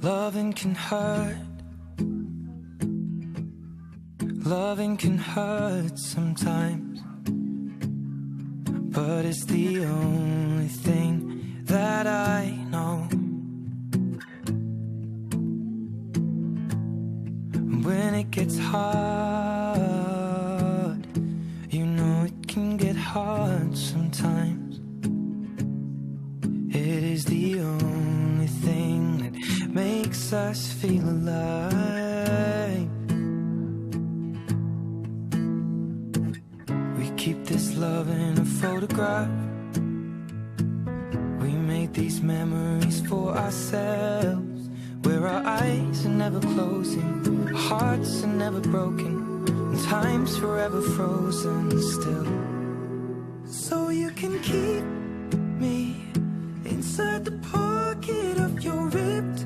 Loving can hurt. Loving can hurt sometimes, but it's the only thing that I know. When it gets hard, you know it can get hard sometimes. It is the only thing that makes us feel alive. We keep this love in a photograph. We made these memories for ourselves, where our eyes are never closing, our hearts are never broken, and time's forever frozen still. So you can keep me inside the pocket of your ripped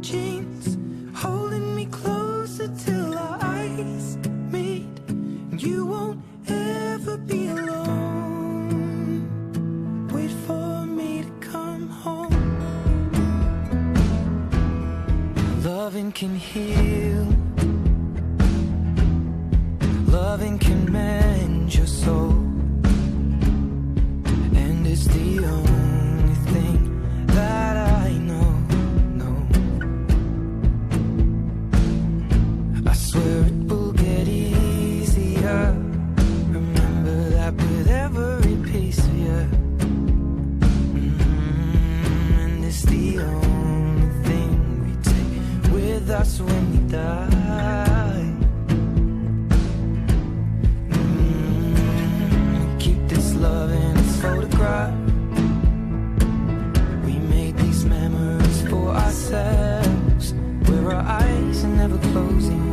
jeans, holding me closer till our eyes meet, and you won't ever be alone. Wait for me to come home. Loving can heal. Loving can mend your soul, and it's the only thing that I know. I swear it will get easier. Remember that with every piece of you. And it's the only thing we take with us when we die. Keep this love in its photograph. We made these memories for ourselves, where our eyes are never closing,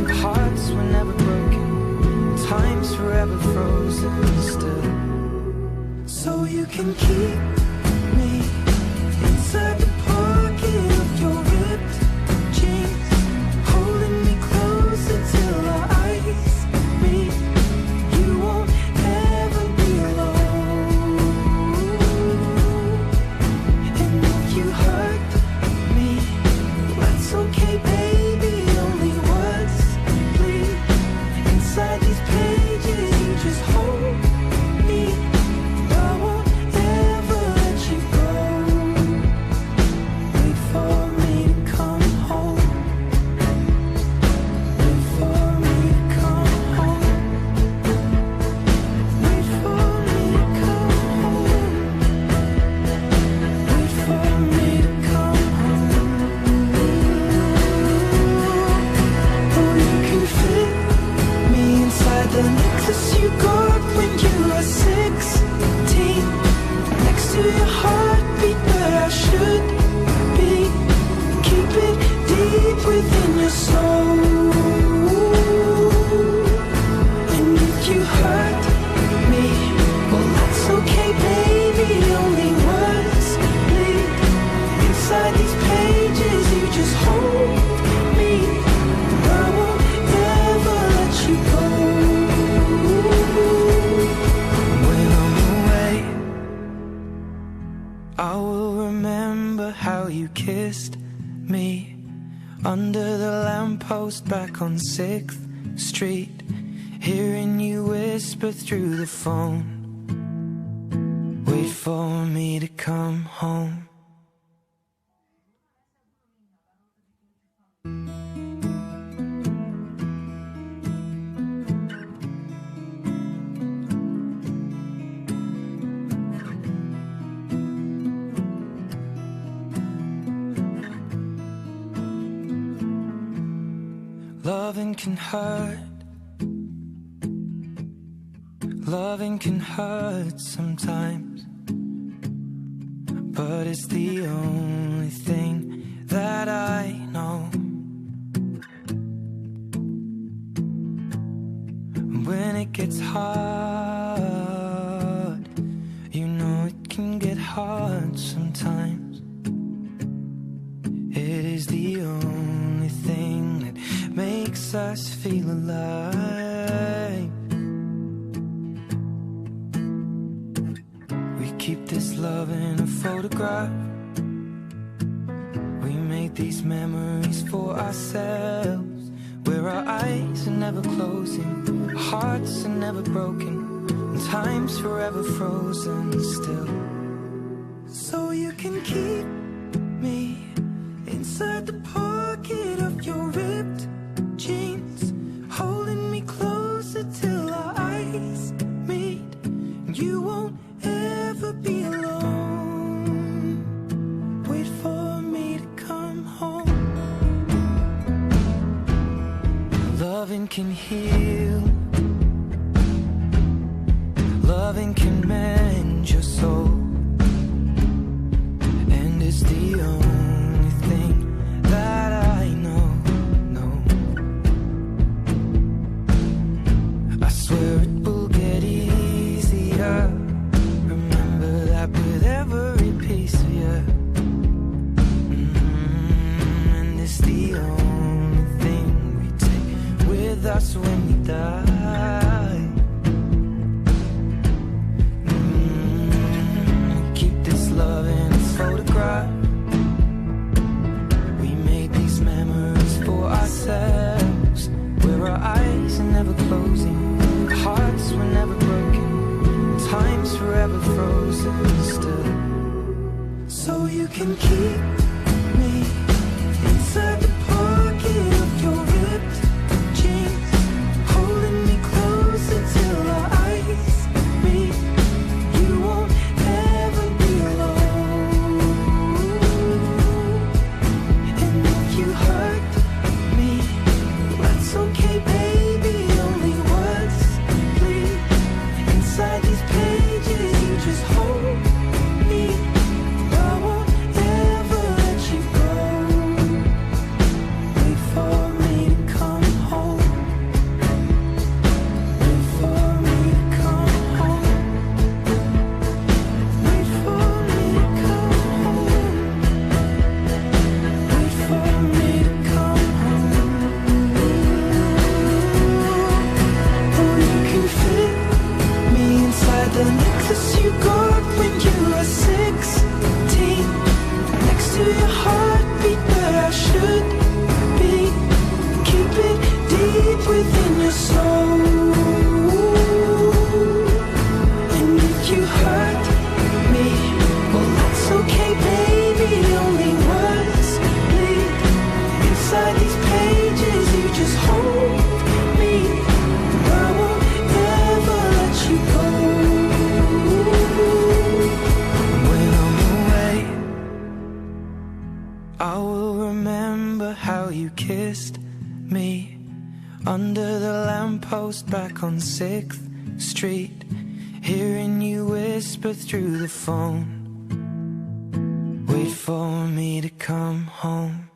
our hearts were never broken, time's forever frozen still. So you can keep me inside the pocket of your ripped jeans, holding me closer till our eyes meet. You won't ever be alone. And if you hurt me, that's okay, baby. Only words bleed inside these pages. You just hold me. I won't ever let you go. Wait for me to come home. Wait for me to come home. Wait for me to come home. Wait for me to come home. Oh, you can fit me inside the necklace you got when you were 16, next to your heartbeat where I should be. Keep it deep within your soul. And if you hurt me, well, that's okay, baby. Only words bleed inside these pages. You just hold me. I won't ever let you go. When I'm away, I will remember how you kissed me under the lamppost back on 6th Street, hearing you whisper through the phone. Wait for me to come home. Loving can hurt. Loving can hurt sometimes, but it's the only thing that I know. When it gets hard, you know it can get hard sometimes. It is the only thing that makes us feel alive. We keep this love in a photograph. We made made these memories for ourselves, where our eyes are never closing, our hearts are never broken, and time's forever frozen still. So you can keep me inside the pocket of your ripped jeans, holding me closer till our eyes meet, and you won't ever be alone. Wait for me to come home. Loving can heal, loving can mend your soul, and it's the only thing that I know. I swear it will get easier. Remember that with every piece of you. And it's the only thing we take with us when we die. We keep this love in a photograph. We made these memories for ourselves, where our eyes are never closing, our hearts were never broken, time's forever frozen still. So you can keep me inside the pocket of your ripped jeans, holding me closer till our eyes meet. You won't ever be alone. And if you hurt me, that's okay, baby. Only words bleed inside these pages. You just hold me. I won't ever let you go. Wait for me to come home. Wait for me to come home. Wait for me to come home. Wait for me to come home. Oh, you can fit me inside the necklace you got when you were 16, next to your heartbeat where I should be. Keep it deep within your soul. And if you hurt me, well, that's okay, baby. Only words bleed inside these pages. You just hold me. I won't ever let you go. When I'm away, I will remember how you kissed me under the lamppost back on 6th Street, hearing you whisper through the phone, wait for me to come home.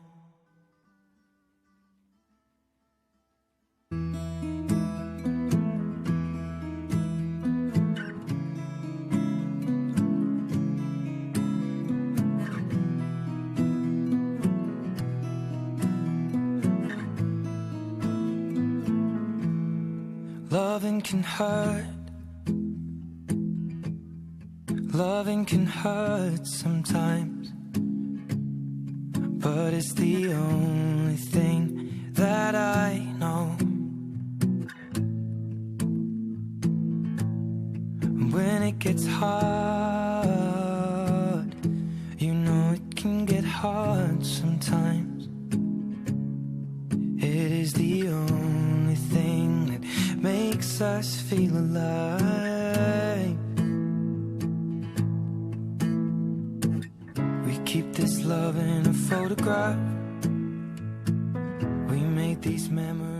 Loving can hurt, loving can hurt sometimes, but it's the only thing that I know. When it gets hard, you know it can get hard sometimes. It is the only thing that makes us feel alive. We keep this love in a photograph. We made these memories.